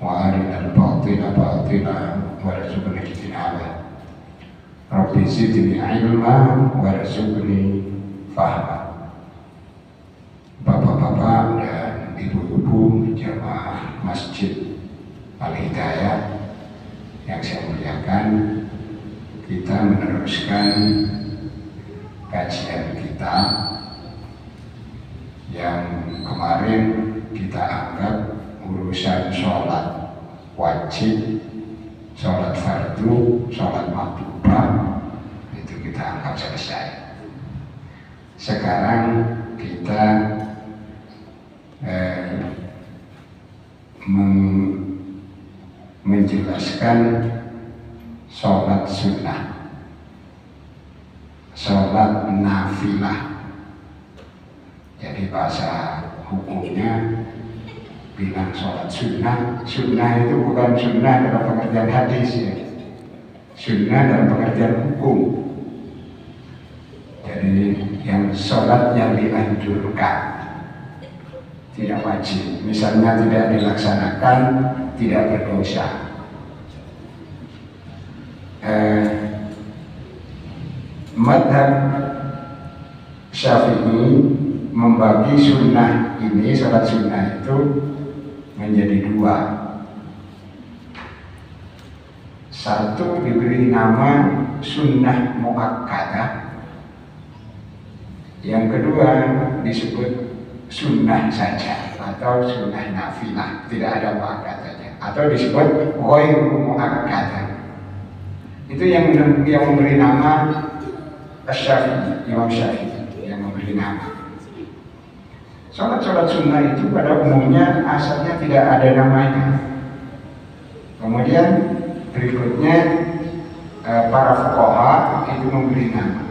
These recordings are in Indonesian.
وأرنا الباطل باطلا وارزقنا اجتنابه رب زدني علما وارزقني fahma. Bapak-bapak dan ibu-ibu jamaah Masjid Al-Hidayah yang saya muliakan, kita meneruskan kajian kita yang kemarin kita anggap urusan sholat wajib, sholat fardu, sholat maktubah itu kita anggap selesai. Sekarang kita menjelaskan sholat sunnah, sholat nafilah. Jadi bahasa hukumnya bilang sholat sunnah. Sunnah itu bukan sunnah dalam pengertian hadis ya, sunnah dalam pengertian hukum. Jadi yang sholat yang dianjurkan, tidak wajib. Misalnya tidak dilaksanakan, tidak berdosa. Madhab Syafi'i membagi sunnah ini, sholat sunnah itu menjadi dua. Satu diberi nama sunnah muakkadah, yang kedua disebut sunnah saja atau sunnah nafilah, tidak ada muakkadahnya, atau disebut ghairu muakkadah. Itu yang memberi nama Asy-Syafi'i, Imam Syafi'i yang memberi nama. Sholat sunnah itu pada umumnya asalnya tidak ada namanya. Kemudian berikutnya para fuqaha itu memberi nama.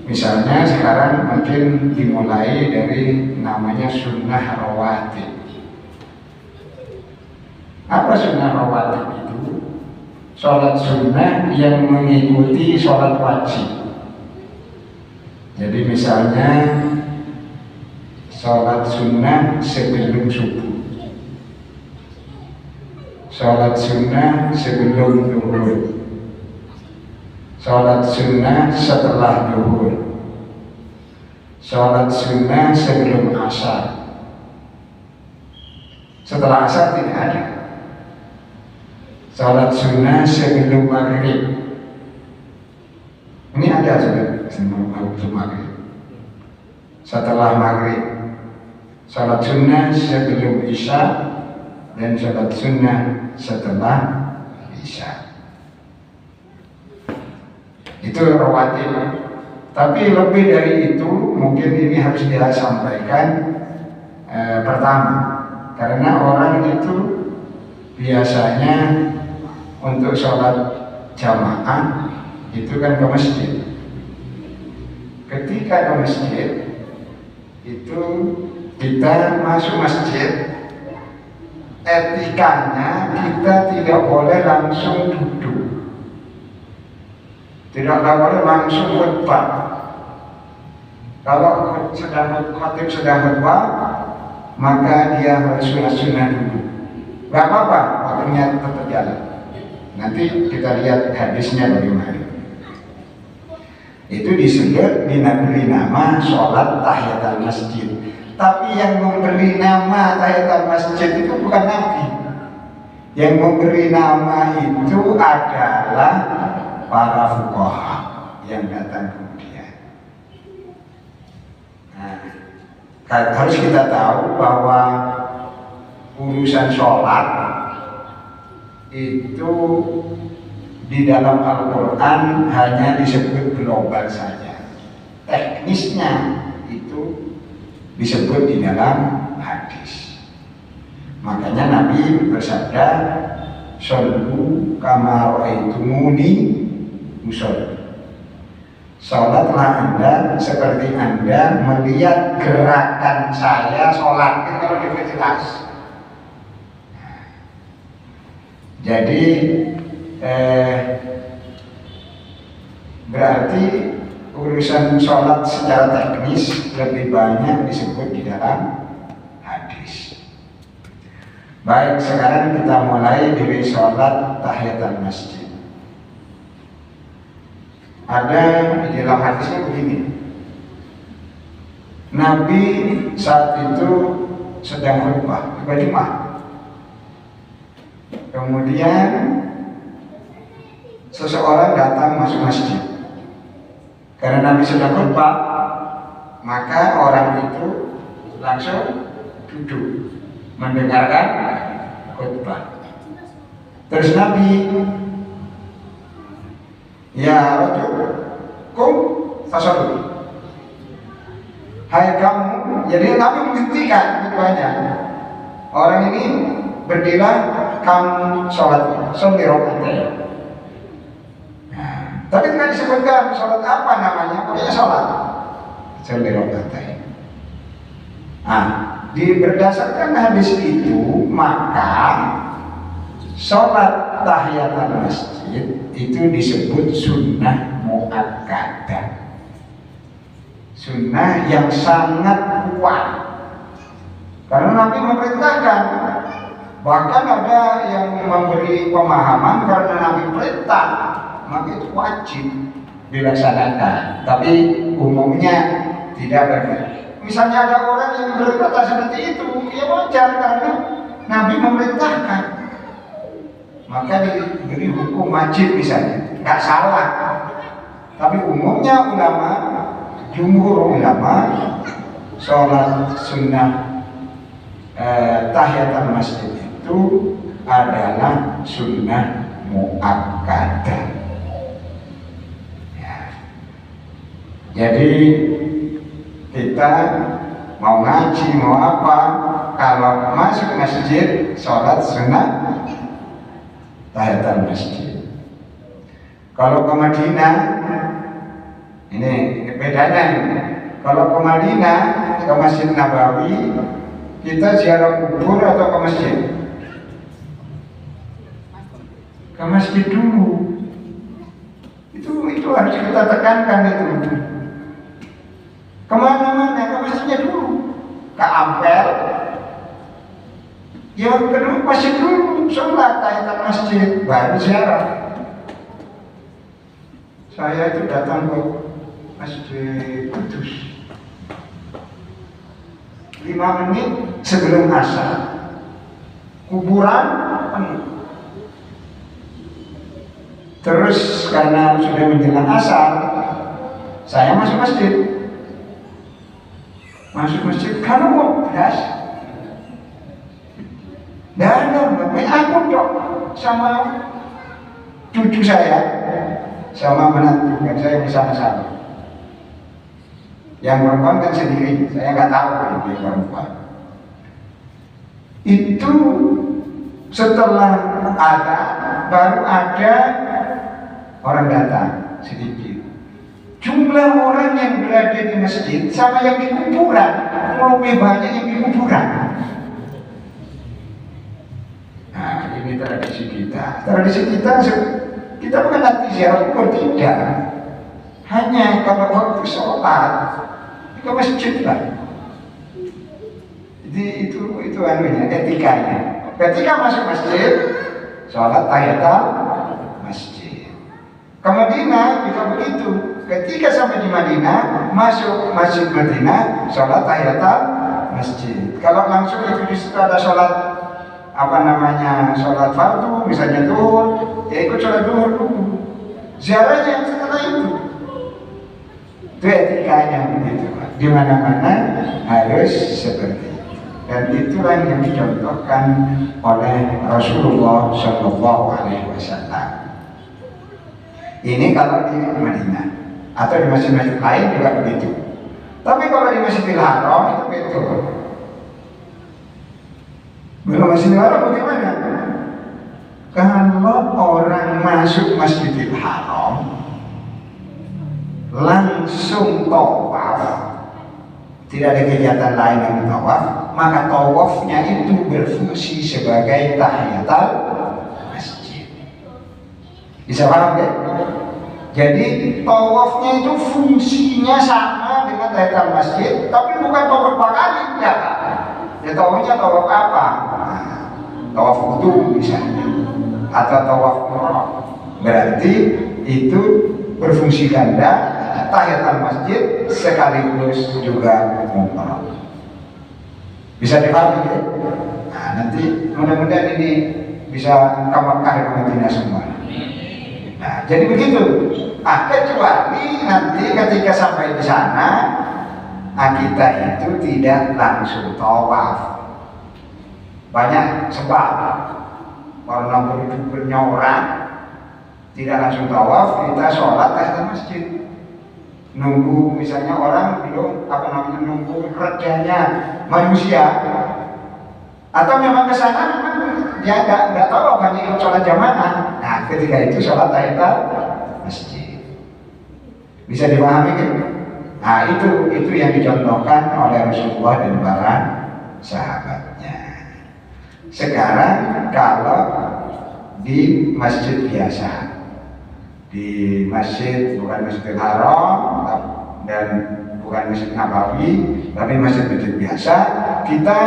Misalnya sekarang mungkin dimulai dari namanya sunnah rawatib. Apa sunnah rawatib itu? Sholat sunnah yang mengikuti sholat wajib. Jadi misalnya sholat sunnah sebelum subuh, sholat sunnah sebelum zuhur, sholat sunnah setelah zuhur, sholat sunnah sebelum asar. Setelah asar tidak ada. Sholat sunnah sebelum maghrib. Ini ada sebelum maghrib. Setelah maghrib, sholat sunnah sebelum isya dan sholat sunnah setelah isya. Itu rawatib. Tapi lebih dari itu mungkin ini harus dia sampaikan pertama, karena orang itu biasanya untuk sholat jamaah itu kan ke masjid. Ketika ke masjid itu kita masuk masjid, etikanya kita tidak boleh langsung duduk, tidak boleh langsung khutbah. Kalau khatib sedang khutbah, maka dia harus sunnah dulu. Gak apa-apa, waktunya tetap jalan. Nanti kita lihat hadisnya bagaimana. Itu disebut diberi nama sholat tahiyatul masjid. Tapi yang memberi nama tahiyatul masjid itu bukan Nabi. Yang memberi nama itu adalah para fuqaha yang datang kemudian. Nah, harus kita tahu bahwa urusan sholat itu di dalam Al-Quran hanya disebut global saja. Teknisnya itu disebut di dalam hadis. Makanya Nabi bersabda, "Shollu kama ra'aitumuni usolli." Sholatlah Anda seperti Anda melihat gerakan saya sholat. Itu kalau lebih jelas. Jadi berarti urusan sholat secara teknis lebih banyak disebut di dalam hadis. Baik, sekarang kita mulai dari sholat tahiyatul masjid. Ada di dalam hadisnya begini, Nabi saat itu sedang khutbah Jumat. Kemudian seseorang datang masuk masjid. Karena Nabi sedang khutbah, maka orang itu langsung duduk mendengarkan khutbah. Terus Nabi, ya rajul, kum fasallu. Hai kamu, jadi Nabi menghentikan khutbahnya. Orang ini berdirilah, kamu sholat, sholli rakaatain. Tapi tidak disebutkan sholat apa namanya, pokoknya sholat, sholli rakaatain. Berdasarkan hadis itu, maka sholat tahiyatul masjid itu disebut sunnah muakkadah, sunnah yang sangat kuat. Karena Nabi memerintahkan, bahkan ada yang memberi pemahaman karena Nabi perintah, maka itu wajib dilaksanakan. Tapi umumnya tidak benar. Misalnya ada orang yang berkata seperti itu, ya wajar karena Nabi memerintahkan, maka diberi hukum wajib misalnya, nggak salah. Tapi umumnya ulama, jumhur ulama, sholat sunnah tahiyatul masjid itu adalah sunnah muakkadah. Ya. Jadi kita mau ngaji mau apa, kalau masuk masjid sholat sunnah tahiyatul masjid. Kalau ke Madinah, ini bedanya ini. Kalau ke Madinah, ke Masjid Nabawi, kita ziarah kubur atau ke masjid? Ke masjid dulu. Itu harus kita tekankan itu. Kemana-mana ke masjidnya dulu. Ke Ampel, ya kedua masjid dulu, sholat tahiyatul masjid, baru ziarah. Saya itu datang ke Masjid Kudus 5 menit sebelum asar, kuburan penuh. Terus karena sudah menjelang asar, saya masuk masjid. Kalau mau beras, dan aku dok sama cucu saya, sama menantu kan saya bersama-sama. Yang perempuan kan sendiri, saya nggak tahu kalau dia perempuan. Itu setelah ada, baru ada orang datang sedikit. Jumlah orang yang berada di masjid sama yang di kuburan lebih banyak yang di kuburan. Nah, ini tradisi kita. Tradisi kita bukan nanti ziarah kubur, tidak. Hanya kalau waktu sholat ke masjid lah. Jadi itu anunya, etikanya. Ketika masuk masjid, sholat tahiyatul masjid. Ke Madinah juga begitu. Ketika sampai di Madinah, masuk masjid Madinah, sholat tahiyatul masjid. Kalau langsung itu di situ ada sholat sholat fardu, misalnya zuhur, ya ikut sholat zuhur dulu. Ziarahnya setelah itu. Itu etikanya begitu. Di mana-mana harus seperti itu. Dan itulah yang dicontohkan oleh Rasulullah Shallallahu Alaihi Wasallam. Ini kalau di Madinah atau di masjid-masjid lain juga begitu. Tapi kalau di Masjidil Haram itu begitu. Belum Masjidil Haram bagaimana? Kalau orang masuk Masjidil Haram langsung tawaf, tidak ada kegiatan lain yang tawaf, maka tawafnya itu berfungsi sebagai tahiyatul masjid. Bisa paham ya? Jadi tawafnya itu fungsinya sama dengan tahiyatul masjid, tapi bukan tawaf berkali, enggak. Ya tawafnya tawaf apa? tawaf wudu misalnya, atau tawaf umrah, berarti itu berfungsi ganda, tahiyatul masjid sekaligus juga umrah. Bisa dipahami ya? Nah, nanti mudah-mudahan ini bisa ke Makkah dan Madinah semua. Nah, jadi begitu. Kecuali nanti ketika sampai di sana, kita itu tidak langsung tawaf. Banyak sebab karena berdua orang tidak langsung tawaf, kita sholat tahiyatul masjid. Nunggu misalnya orang belum nunggu redanya manusia, atau memang ke sana memang dia nggak tahu apa ikut sholat jamaah. Nah, ketika itu sholat tahiyatul masjid. Bisa dipahami kan? Nah, itu yang dicontohkan oleh Rasulullah dan para sahabatnya. Sekarang kalau di masjid biasa, di masjid bukan Masjidil Haram dan bukan Masjid Nabawi, tapi masjid-masjid biasa, kita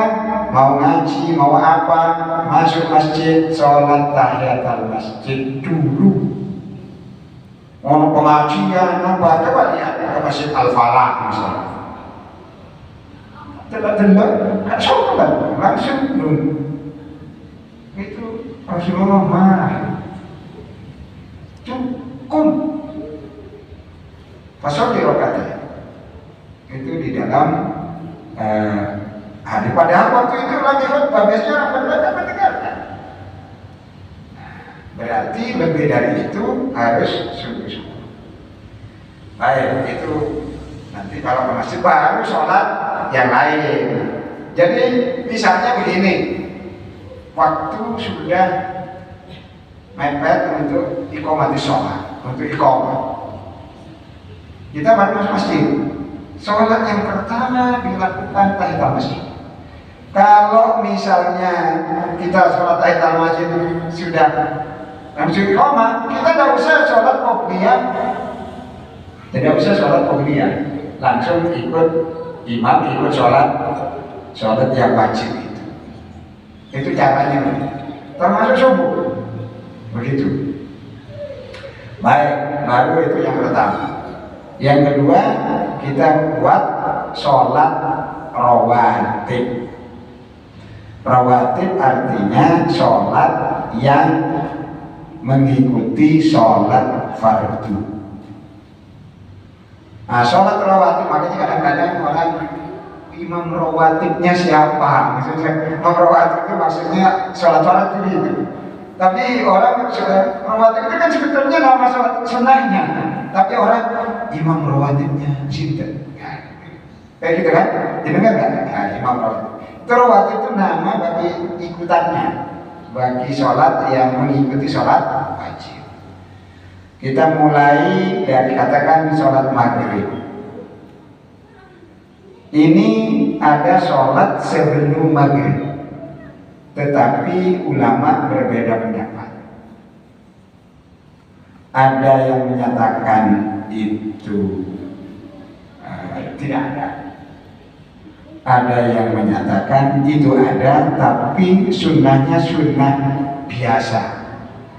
mau ngaji, mau apa, masuk masjid, sholat tahiyatul masjid dulu. Mau pengajian, apa, coba lihat ke Masjid Al-Falah misalnya. Tidak, sholat langsung dulu. Itu Rasulullah marah. Cukup. Pasal di rakaat itu di dalam hadis. Padahal waktu itu lagi khutbah, biasanya orang berbaca mendengarkan. Berarti lebih dari itu harus sungguh-sungguh. Baik, itu nanti kalau ke masjid baru sholat yang lain. Jadi misalnya begini, waktu sudah mepet untuk iqamati sholat, untuk iqamah, kita baru masuk masjid. Sholat yang pertama dilakukan tahiyatul masjid. Kalau misalnya kita sholat tahiyatul masjid sudah langsung iqamah, kita tidak usah sholat qobliyah, tidak usah sholat qobliyah, langsung ikut imam, ikut sholat yang wajib itu. Itu caranya, termasuk subuh, begitu. Baik, baru itu yang pertama. Yang kedua, kita buat sholat rawatib. Rawatib artinya sholat yang mengikuti sholat fardu. Nah, sholat rawatib, makanya kadang-kadang orang imam rawatibnya siapa? Maksudnya imam rawatib itu maksudnya sholat fardu itu. Tapi orang rawatib itu kan sebetulnya nama sholat sunnahnya. Tapi orang imam rawatibnya cinta. Kayak gitu kan? Didengar nggak? Nah, imam rawatib. Itu rawatib itu nama bagi ikutannya, bagi sholat yang mengikuti sholat wajib. Kita mulai dari katakan sholat maghrib. Ini ada sholat sebelum maghrib, tetapi ulama berbeda pendapat. Ada yang menyatakan itu tidak ada. Ada yang menyatakan itu ada, tapi sunnahnya sunnah biasa,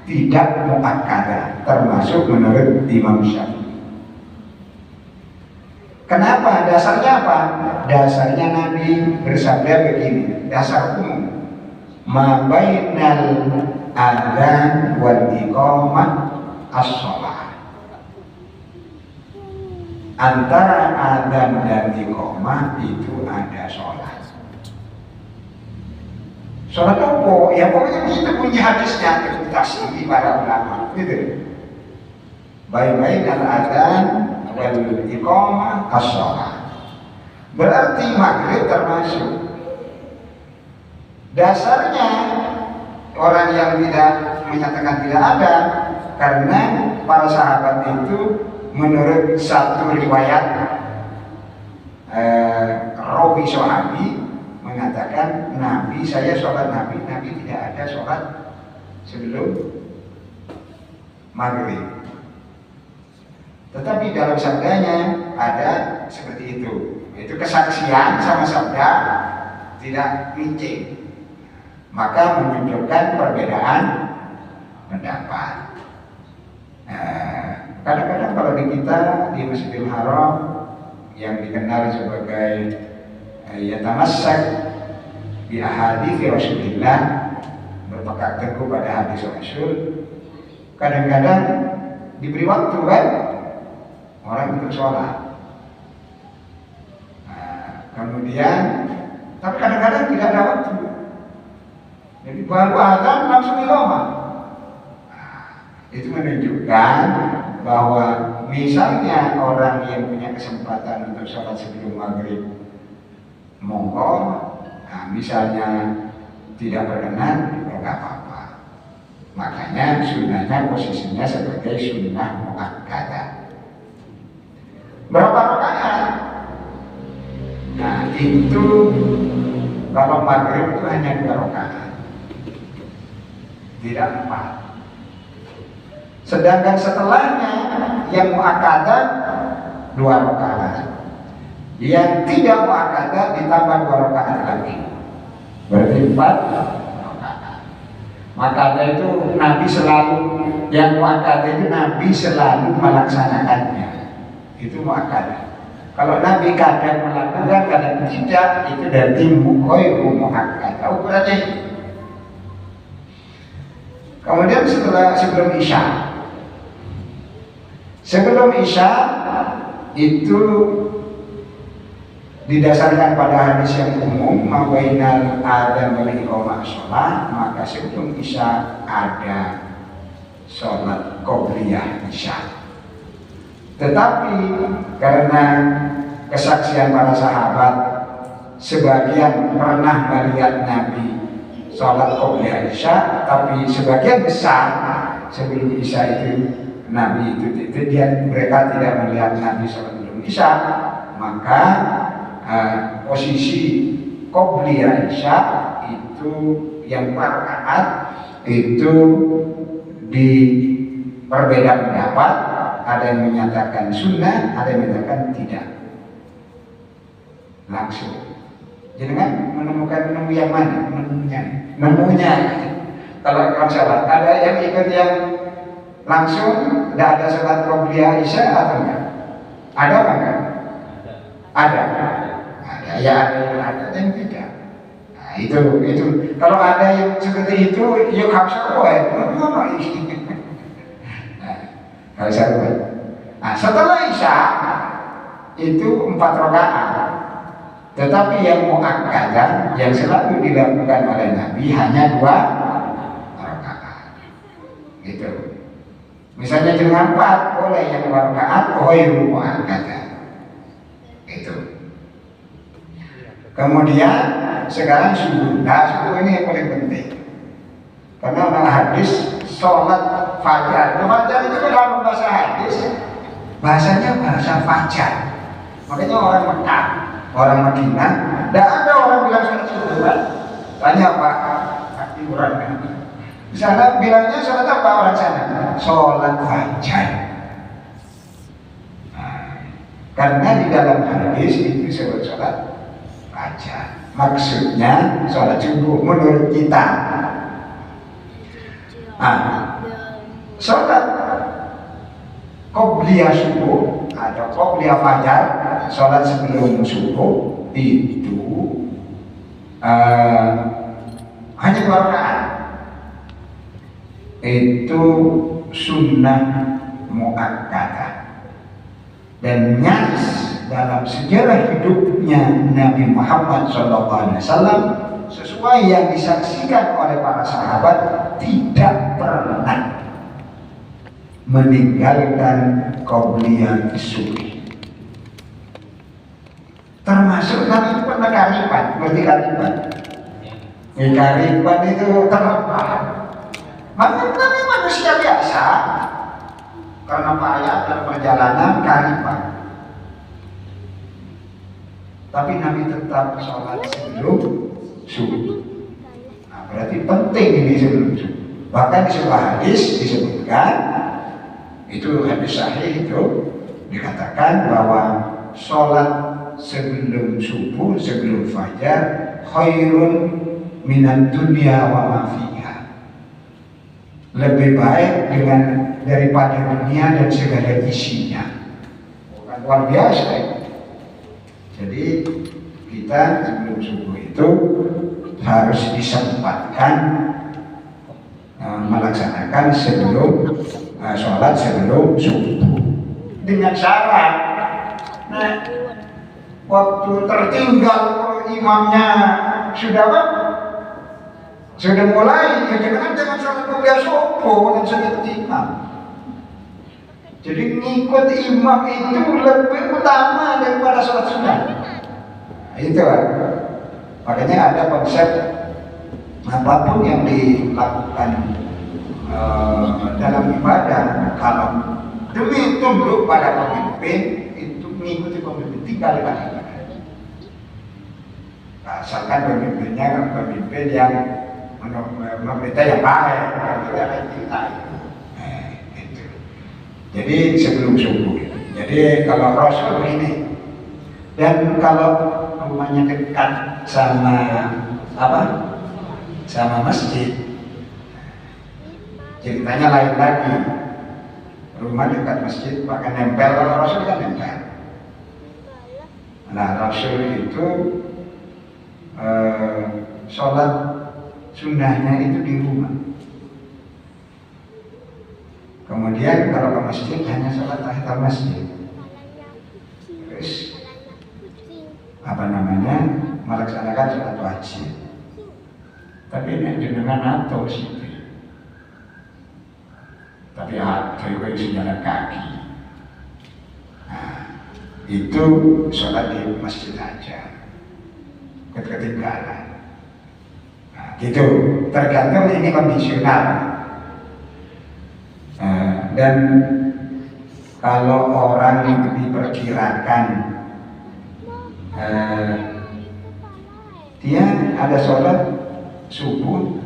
tidak muakkadah, termasuk menurut Imam Syafi'i. Kenapa? Dasarnya apa? Dasarnya Nabi bersabda begini, dasar umum, ma bainal adzan wal iqamah as-shalah. Antara adzan dan iqamah itu ada sholat. Sholat apa? Ya pokoknya kita punya hadisnya, itu tafsiri para ulama, gitu. Baik-baik dan adzan wal iqamah as-shalah. Berarti maghrib termasuk. Dasarnya orang yang tidak menyatakan tidak ada, karena para sahabat itu menurut satu riwayat rawi sahabi mengatakan Nabi, saya sholat Nabi tidak ada sholat sebelum maghrib. Tetapi dalam sabdanya ada seperti itu kesaksian sama sabda, tidak mincing. maka menunjukkan perbedaan pendapat. Kadang-kadang kalau di kita di Masjidil Haram yang dikenal sebagai yatamassak bi ahadits Rasulillah, berpegang teguh pada hadis Rasul, kadang-kadang diberi waktu kan orang untuk sholat. Kemudian, tapi kadang-kadang tidak ada waktu. Jadi baru azan langsung iqamah. Itu menunjukkan bahwa misalnya orang yang punya kesempatan untuk sholat sebelum maghrib, monggo. Misalnya tidak berkenan, ya nggak apa-apa. Makanya sunnahnya posisinya sebagai sunnah muakkadah. Berapa rakaat? Nah itu kalau maghrib itu hanya 2 rakaat, tidak 4. Sedangkan setelahnya yang muakkadah 2 rakaat, yang tidak muakkadah ditambah 2 rakaat lagi, berarti 4 rakaat. Muakkadah itu Nabi selalu, yang muakkadah itu Nabi selalu melaksanakannya, itu muakkadah. Kalau Nabi kadang melakukan, kadang tidak, itu dari ghairu muakkadah ukurannya itu. Kemudian sebelum Isya, sebelum Isya itu didasarkan pada hadis yang umum, mawainal adzan wal iqamah shalah, maka sebelum Isya ada sholat qobliyah Isya. Tetapi karena kesaksian para sahabat, sebagian pernah melihat Nabi sholat qobliyah Isya, tapi sebagian besar sebelum Isya itu Nabi itu mereka tidak melihat Nabi sholat sebelum Isya, maka posisi qobliyah Isya itu yang rakaat itu di perbedaan pendapat. Ada yang menyatakan sunnah, ada yang menyatakan tidak. Langsung. Jadi kan menemukan nemu yang mana? Nemunya. Kalau ikram salat, ada yang ikut yang langsung, tidak ada salat qobliyah Isya atau enggak? Ada apa enggak? Ada. Ada ya, ada yang tidak. Nah, itu. Kalau ada yang seperti itu, yuk hafsah boleh. Nah, setelah Isya itu 4 rakaat. Tetapi yang muakkadah yang selalu dilakukan oleh Nabi hanya 2 rakaat. Gitu. Misalnya dengan 4 boleh yang 2 rakaat, ghairu muakkadah. Itu. Kemudian sekarang subuh. Nah, subuh ini yang paling penting. Karena dalam hadis sholat fajar, fajar itu dalam bahasa hadis, bahasanya bahasa fajar. Makanya orang Mekah, orang Madinah, tidak ada orang bilang sholat subuh kan? Tanya Pak Iburan kan? Di sana bilangnya sholat apa orang sana? Sholat fajar. Nah, karena di dalam hadis itu disebut sholat fajar. Maksudnya sholat subuh menurut kita. Sholat qobliyah subuh atau qobliyah fajar, sholat sebelum subuh itu hanya 2 rakaat. Itu sunnah muakkadah dan nyaris dalam sejarah hidupnya Nabi Muhammad SAW, sesuai yang disaksikan oleh para sahabat, tidak pernah meninggalkan qobliyah subuh. Termasuk Nabi pernah kariban, berarti kariban. Kariban itu terlepas. Maka Nabi manusia biasa, karena payah dalam perjalanan kariban. Tapi Nabi tetap sholat sebelum subuh. Nah, berarti penting ini sebelum subuh. Bahkan di sebuah hadis disebutkan, itu hadis sahih itu dikatakan bahwa sholat sebelum subuh, sebelum fajar, khairun minan dunya wa ma fiha. Lebih baik daripada dunia dan segala isinya. Bukan luar biasa ya. Jadi kita sebelum subuh itu harus disempatkan melaksanakan sebelum sholat sebelum subuh dengan syarat. Nah, waktu tertinggal imamnya sudah mulai, ya jangan sholat kuliah subuh dan sudah imam. Jadi ngikut imam itu lebih utama daripada sholat sunnah. Itu makanya ada konsep apapun yang dilakukan dalam ibadah, kalau demi tunduk pada pemimpin itu mengikuti pemimpin, tinggal ibadah. Asalkan pemimpinnya pemimpin yang memerintah yang baik, tidak kita. Itu. Jadi sebelum subuh. Jadi kalau Rasul ini, dan kalau rumahnya dekat sama sama masjid, ceritanya lain lagi. Rumah dekat masjid maka nempel, kalau Rasul kan nempel. Nah, Rasul itu sholat sunnahnya itu di rumah. Kemudian kalau ke masjid hanya sholat tahiyatul masjid. Terus melaksanakan sholat wajib. Tapi ini jenengan atau sih. Tapi juga isi jalan kaki. Nah, itu sholat di masjid aja. Ketinggalan. Nah, gitu. Tergantung ini kondisional. Dan kalau orang diperkirakan dia ada sholat subuh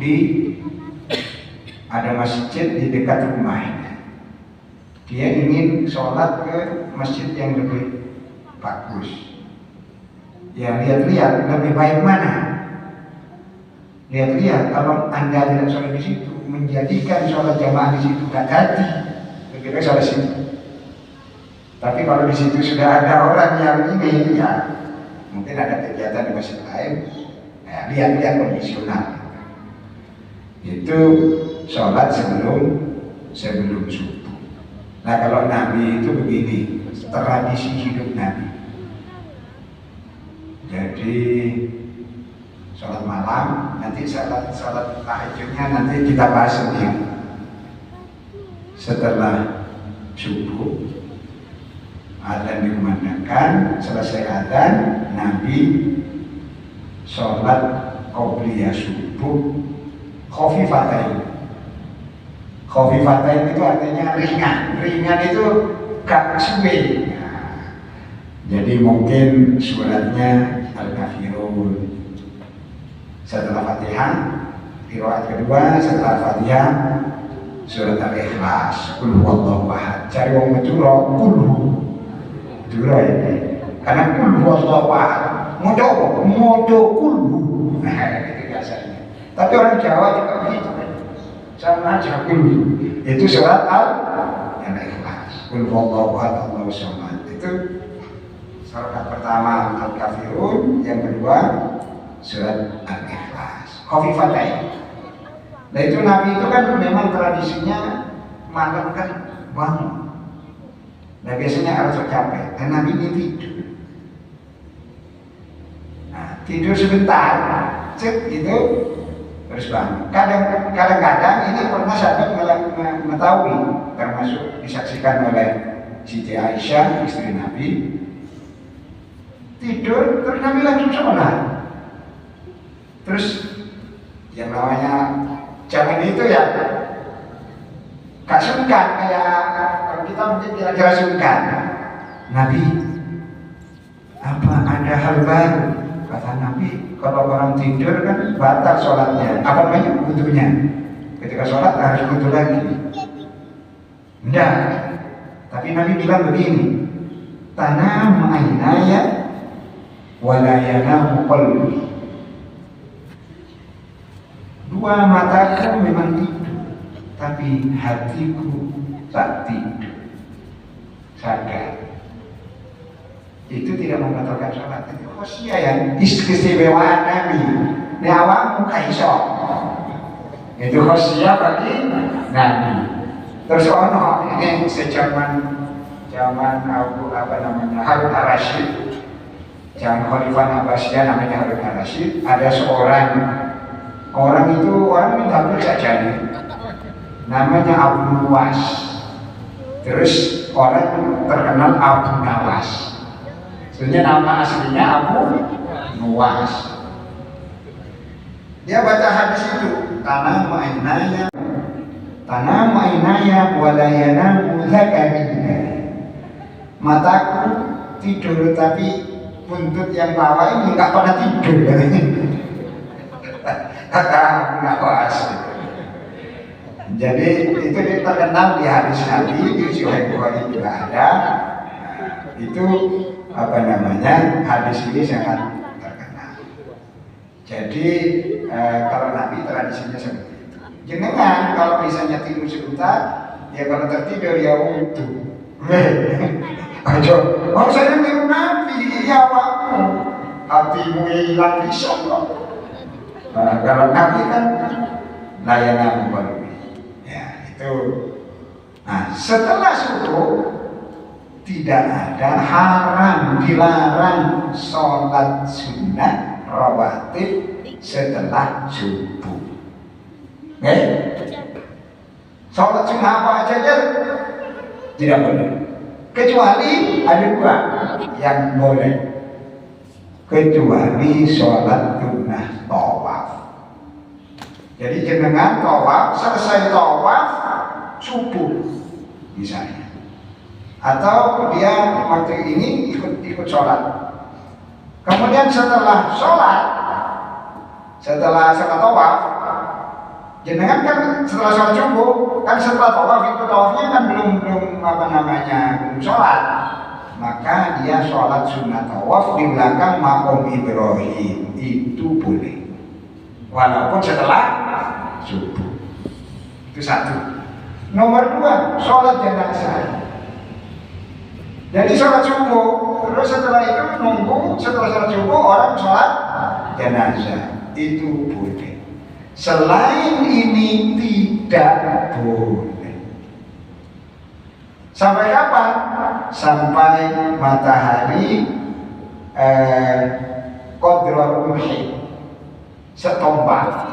ada masjid di dekat rumahnya, dia ingin sholat ke masjid yang lebih bagus, ya lihat-lihat lebih baik mana. Lihat-lihat, kalau Anda tidak sholat di situ, menjadikan sholat jamaah di situ nggak jadi, lebih baik sholat di situ. Tapi kalau di situ sudah ada orang yang ini, ya mungkin ada kegiatan di masjid lain, ya lihat-lihat kondisional. Itu sholat sebelum subuh. Nah, kalau Nabi itu begini, tradisi hidup Nabi. Jadi sholat malam, nanti sholat tahajudnya nanti kita bahas sendiri. Setelah subuh, adzan dikumandangkan, selesai adzan, Nabi sholat qobliyah subuh khofifatain. Khofifatain itu artinya ringan. Ringan itu gak suwe. Nah, jadi mungkin suratnya Al-Kafirun. Setelah Fatihah, qiraat kedua setelah Fatihah surat Al-Ikhlas, qul huwallahu ahad. Cari wong Madura, Madura ini. Karena qul huwallahu ahad. Modo kulhu. Nah, itu biasanya. Tapi orang Jawa juga begitu. Sama aja kulhu. Itu surat Al-Ikhlas. Qul huwallahu ahad, Allahus samad. Itu surat pertama Al-Kafirun, yang kedua surat Al-Ikhlas. Khofifatain. Nah, itu Nabi itu kan memang tradisinya malam kan bangun. Nah, biasanya harus capek. Dan Nabi ini tidur. Nah, tidur sebentar, cek itu terus bangun. Kadang-kadang ini pernah sahabat mengetahui, termasuk disaksikan oleh Siti Aisyah, istri Nabi. Tidur, terus Nabi langsung sholat. Terus yang namanya zaman itu ya gak sungkan, kayak kalau kita mungkin kira-kira sungkan. Nabi, apa ada hal baru? Kata Nabi, kalau orang tidur kan batal sholatnya, apa namanya, wudunya. Ketika sholat harus wudu lagi. Enggak. Tapi Nabi bilang begini, tanam ainaya wa la yanamu qalbi. Dua mataku memang tidur, tapi hatiku tak tidur. Sadar. Itu tidak membatalkan sholat. Itu khosyah yang istimewaan Nabi. Ini awakmu kaiso. Itu khosyah bagi Nabi. Terus ono ini sejaman Harun al-Rashid, zaman Khalifah Abbasiyah namanya Harun al-Rashid. Ada seorang orang itu orang yang hampir saja nih, namanya Abu Nuwas. Terus orang terkenal Abu Nawas. Sebenarnya nama aslinya Abu Nuwas. Dia baca hadis itu, tanamu ainaya walayanamu zakari. Mataku tidur tapi buntut yang bawah ini nggak pernah tidur. Kata Abu Nawas. Jadi itu terkenal di hadis Nabi, di Sahih Bukhari juga ada. Itu hadis ini sangat terkenal. Jadi kalau Nabi tradisinya seperti itu. Jenengan kalau misalnya tidur sebentar, ya kalau tertidur ya wudu. Ayo, saya tiru Nabi, ya waktu hatimu hilang bisa kok. Kalau Nabi kan layanan baru. Ya itu. Nah setelah subuh tidak ada haram, dilarang sholat sunnah rawatib setelah subuh. Sholat sunnah apa aja tidak boleh, kecuali ada dua yang boleh, kecuali sholat sunnah tawaf. Jadi jenengan tawaf, selesai tawaf subuh misalnya, atau dia waktu ini ikut sholat, kemudian setelah sholat tawaf, jenengan kan setelah sholat subuh, kan setelah tawaf itu tawafnya kan belum sholat, maka dia sholat sunnah tawaf di belakang makom Ibrahim, itu boleh, walaupun setelah subuh. Itu satu. Nomor dua, sholat jenazah. Jadi sholat subuh, terus setelah itu nunggu, setelah sholat subuh orang sholat jenazah, itu boleh. Selain ini tidak boleh. Sampai kapan? Sampai matahari qadra rumhi, setombak.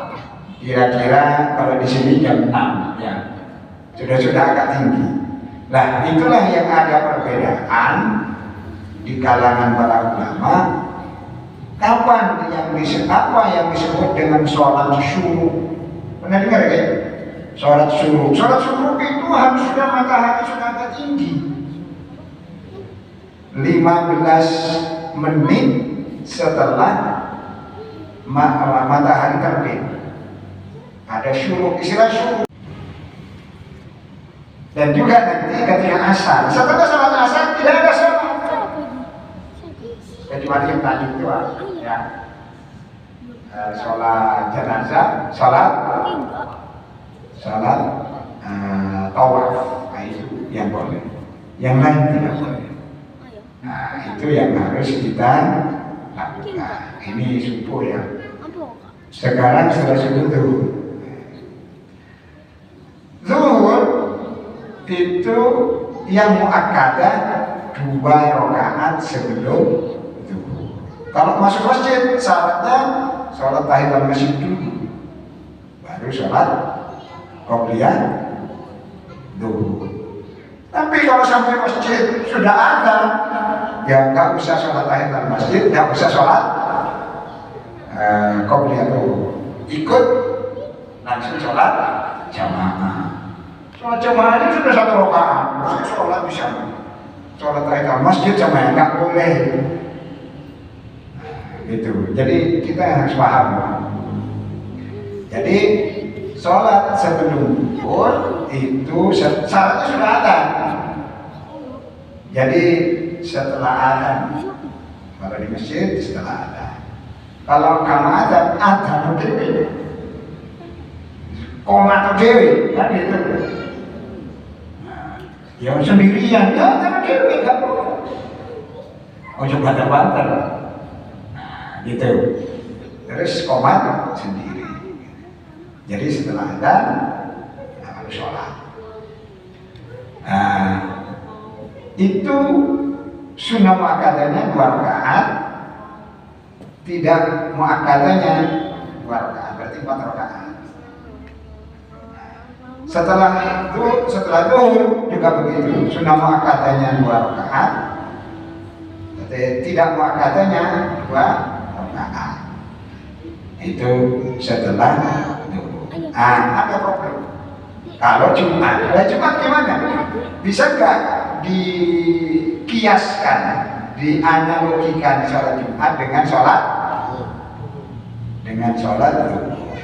Kira-kira kalau di sini jam 6 ya. Sudah agak tinggi. Nah, itulah yang ada perbedaan di kalangan para ulama. Kapan yang disebut dengan sholat syuruk? Pernah dengar ya? Sholat syuruk. Sholat syuruk itu harus sudah matahari sudah agak tinggi. 15 menit setelah matahari terbit. Ada syuruk, istilah syuruk. Dan juga nanti ketika asar, setelah sholat asar tidak ada sholat, kecuali yang tadi itu ya, sholat jenazah, sholat tawaf, itu yang boleh, yang lain tidak boleh. Nah itu yang harus kita lakukan. Ini subuh ya. Sekarang setelah subuh zuhur itu yang muakkadah 2 rakaat sebelum zuhur. Kalau masuk masjid syaratnya sholat tahiyatul masjid dulu, baru sholat qobliyah zuhur. Tapi kalau sampai masjid sudah ada, ya nggak usah sholat tahiyatul masjid, nggak usah sholat qobliyah zuhur, ikut langsung sholat jamaah. Sholat jamaah ini sudah 1 rakaat, sholat di sana. Sholat tahiyatul masjid jamaah nggak boleh. Gitu. Jadi kita harus paham. Jadi sholat sebelum zuhur itu syaratnya sudah ada. Jadi setelah adzan, kalau di masjid setelah adzan. Kalau ada mungkin komat dewe kan gitu. Nah, ya sendirian ya sama dewe kan. Ojo banter-banter. Nah, gitu. Terus komat sendiri. Jadi setelah adzan harus sholat. Nah, itu sunnah muakkadahnya 2 rakaat, tidak muakkadahnya 2 rakaat, berarti 4 rakaat. Setelah zuhur juga begitu, sunnah muakkadahnya 2 rakaat, tidak muakkadahnya 2 rakaat. Itu setelah zuhur. Ada problem. Kalau Jumat gimana? Bisa nggak dikiaskan, dianalogikan sholat Jumat dengan sholat zuhur?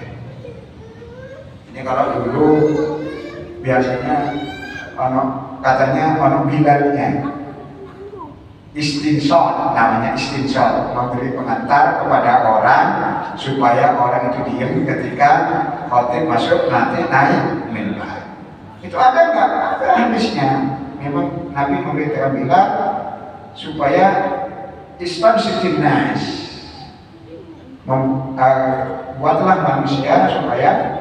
Ini kalau dulu biasanya katanya bilalnya istinsol, namanya istinsol, memberi pengantar kepada orang supaya orang itu diam ketika khotib masuk nanti naik mimbar. Itu ada nggak? Ada hadisnya. Memang Nabi memberitakan Bilal supaya istamsikin nas, buatlah manusia supaya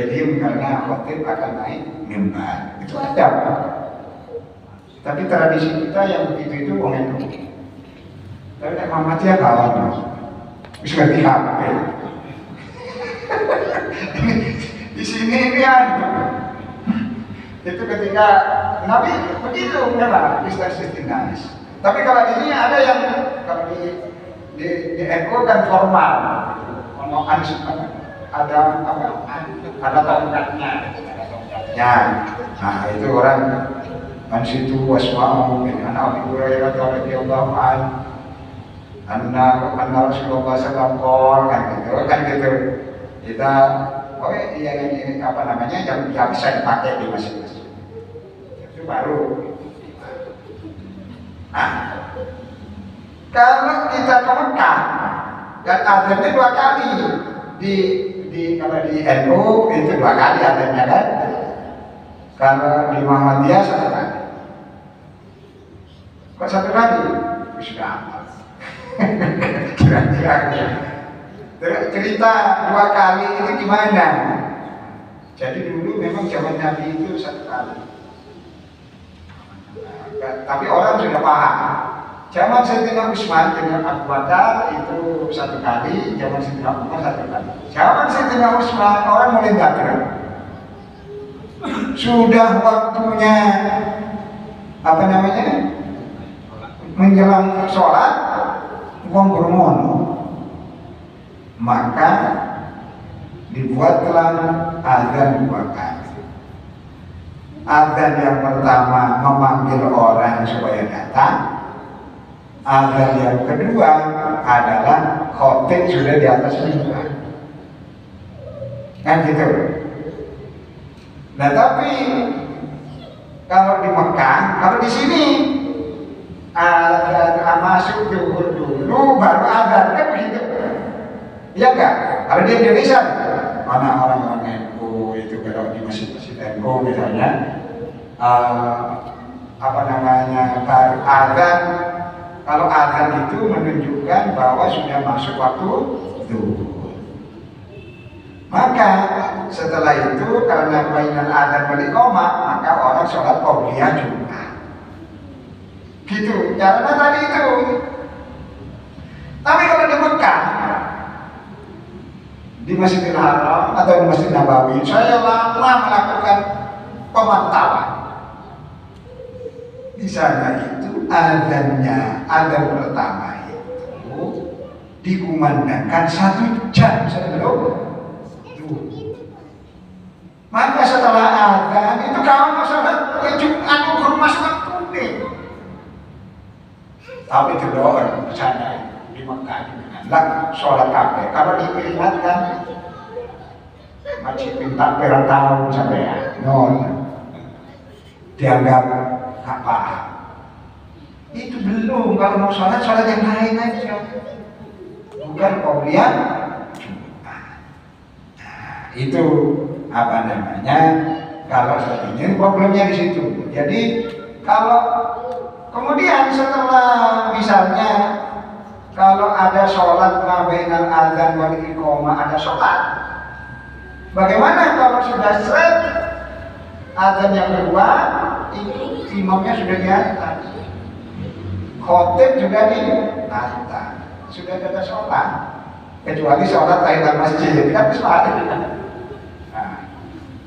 diam karena khotib akan naik mimbar. Itu ada. Tapi tradisi kita yang begitu itu orang itu. Tapi nek Muhammadiyah kawan, bisa ngerti HP. Di sini ini itu ketika Nabi begitu memang istinas. Tapi kalau di sini ada yang kalau di NU kan formal, ada tongkatnya. Ya, nah itu orang ansitu wasma'u min Abi Hurairah radhiyallahu anhu anna Rasulullah sallallahu alaihi wasallam kan gitu. Kita ini apa namanya yang bisa dipakai di masjid-masjid. Itu baru. Nah, kalau kita ke Mekah dan adzannya 2 kali kalau di NU itu 2 kali adzannya kan. Kalau di Muhammadiyah 1 kali. Kok 1 kali? Sudah amat. Kira-kira cerita 2 kali itu gimana? Jadi dulu memang zaman Nabi itu 1 kali. Tapi orang sudah paham. Zaman Sayyidina Utsman dengan Abu Bakar itu 1 kali, zaman Sayyidina Umar 1 kali. Zaman Sayyidina Utsman orang mulai bakar. Sudah waktunya apa namanya? Menjelang sholat, wong bermono, maka dibuatlah adzan 2 kali. Adzan yang pertama memanggil orang supaya datang. Adzan yang kedua adalah khotib sudah di atas mimbar. Kan gitu. Nah tapi kalau di Mekah, kalau di sini masuk zuhur dulu baru adzan kan begitu. Iya enggak? Kalau di Indonesia mana orang-orang NU itu kalau di masjid-masjid NU misalnya apa namanya baru adzan. Kalau adzan itu menunjukkan bahwa sudah masuk waktu zuhur. Maka setelah itu karena bainal adzan wal iqamah maka orang sholat qobliyah Jumat. Gitu, caranya tadi itu. Tapi kalau di Mekah, di Masjidil Haram atau di Masjid Nabawi, saya lama melakukan pemantauan. Di sana itu adzan pertama itu dikumandangkan 1 jam sebelum. Maka setelah adzan itu kawan masyarakat Jumat ukur masuk kuning. Tapi di luar sana di Mekah lah sholat kabeh. Kalau diperingatkan masih minta perang tahun sampai dianggap gak paham. Itu belum. Kalau mau sholat yang lain aja. Bukan qobliyah Jumat. Nah, itu apa namanya, kalau seperti ini problemnya di situ. Jadi kalau kemudian setelah misalnya kalau ada sholat mabainal adzan wal iqamah, ada sholat, bagaimana kalau sudah seret adzan yang kedua itu imamnya sudah di atas, khotib juga di atas, sudah ada sholat, kecuali sholat tahiyatul masjid kan bisa ada.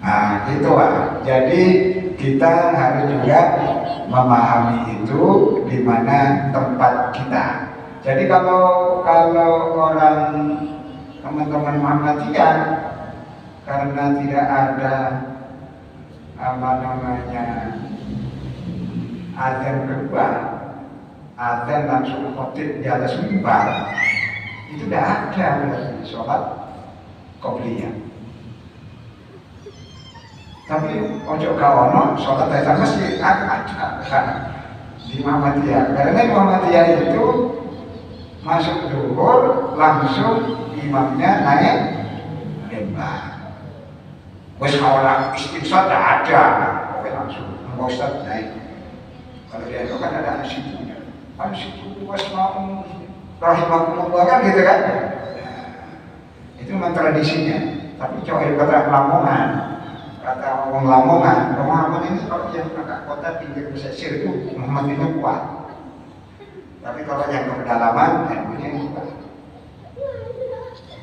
Nah itu Pak. Jadi kita harus juga memahami itu di mana tempat kita. Jadi kalau orang teman-teman Muhammadiyah karena tidak ada apa namanya adzan kedua, adzan langsung khotib di atas mimbar, itu tidak ada berarti sholat qobliyah. Tapi ojo kawono sholat tahiyatul masjid ada di Muhammadiyah. Karena di Muhammadiyah itu masuk zuhur langsung imamnya naik mimbar. Wes orang istighfar tidak ada, oke langsung nggak usah naik. Kalau dia itu kan ada ansitu, wes mau rahimakumullah kan gitu kan? Itu memang tradisinya. Tapi coba kata Lamongan. Kata orang Lamongan ini kalau yang agak kota pinggir pesisir itu Muhammadiyahnya kuat. Tapi kalau yang ke pedalaman, NU-nya kuat.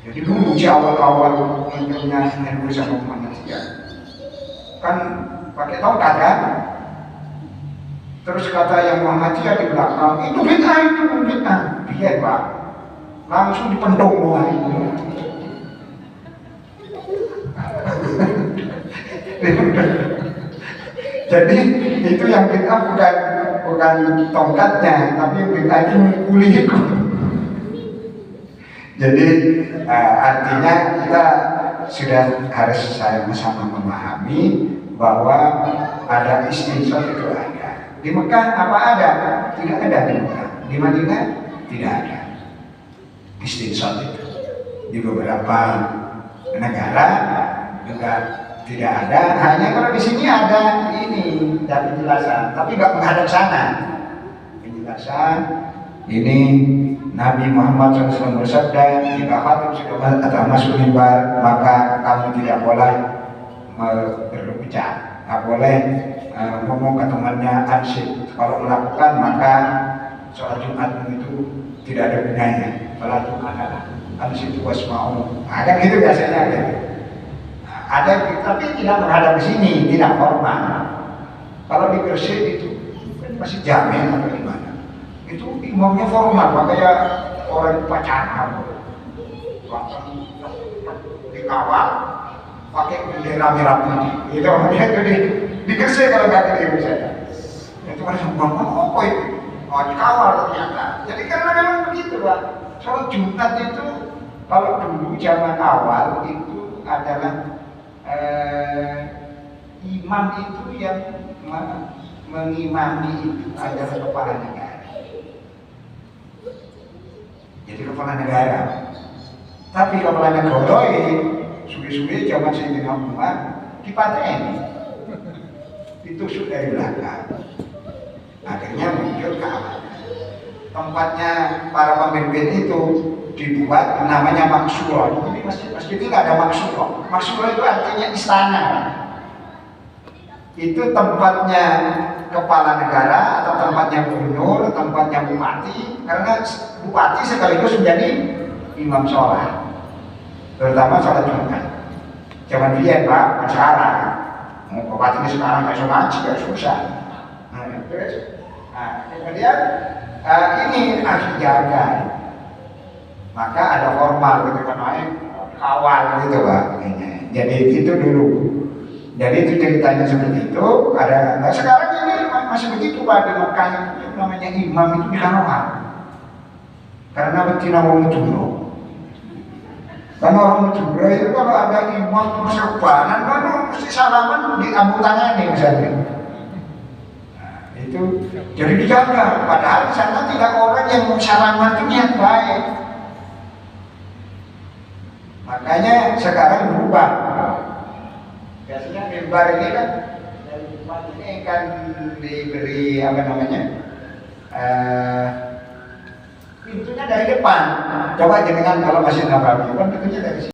Jadi dulu di awal-awal munculnya NU sama Muhammadiyah kan pakai tongkat kan. Terus kata yang Muhammadiyah di belakang, itu bid'ah. Biar Pak, langsung dipendung mulai. Jadi itu yang bid'ah bukan tongkatnya, tapi yang bid'ah itu kulihiku. Jadi artinya kita sudah harus sama memahami bahwa ada istinshaq itu ada. Di Mekah apa ada? Tidak ada di Mekah. Di Madinah tidak ada istinshaq itu. Di beberapa negara juga tidak ada, hanya kalau di sini ada ini dari penjelasan, tapi nggak menghadap sana. Penjelasan ini Nabi Muhammad SAW bersabda, jika khatib sudah atau masuk mimbar, maka kamu tidak boleh berbicara, nggak boleh ngomong ke temannya ansip. Kalau melakukan maka sholat Jumatmu itu tidak ada gunanya. Sholat Jumat adalah ansip wasma'u. Kan gitu biasanya gitu. Ada, tapi tidak menghadap ke sini, tidak formal. Kalau di Gresik itu masih jamin atau gimana? Itu imamnya formal, makanya orang pacaran, dikawal, pakai bendera merah putih. Itu makanya itu di Gresik kalau nggak ke misalnya. Itu kan ngomong apa itu? Oh dikawal ternyata. Jadi karena memang begitu Pak. Sholat Jumat itu kalau dulu zaman awal itu adalah imam itu yang mengimami itu adalah kepala negara. Jadi kepala negara. Tapi kepala negara suwi-suwi zaman Sayyidina Umar dipateni, ditusuk dari belakang. Akhirnya muncul keamanan. Tempatnya para pemimpin itu dibuat namanya Maksurah. Tapi masjid itu nggak ada Maksurah. Maksurah itu artinya istana. Itu tempatnya kepala negara atau tempatnya gubernur, tempatnya bupati. Karena bupati sekaligus menjadi imam sholat, terutama sholat Jumat. Jangan lihat Pak, sekarang bupati ini sekarang nggak ngaji, nggak susah. Kemudian ini harus dijaga. Maka ada formal gitu kan, kawal gitu Pak. Jadi itu dulu. Jadi itu ceritanya seperti itu. Ada. Nah sekarang ini masih begitu Pak, di Mekah itu namanya imam itu dikawal. Karena betina wong Madura. Karena orang Madura itu kalau ada imam serbanan, kan mesti salaman di ambung tangan nih misalnya. Itu jadi dijaga. Padahal di sana tidak orang yang mau salaman itu niat baik. Makanya sekarang berubah. Biasanya mimbar ini kan dari Jumat ini kan diberi apa namanya? Pintunya dari depan. Coba jenengan kalau Masjid Nabawi kan pintunya dari sini.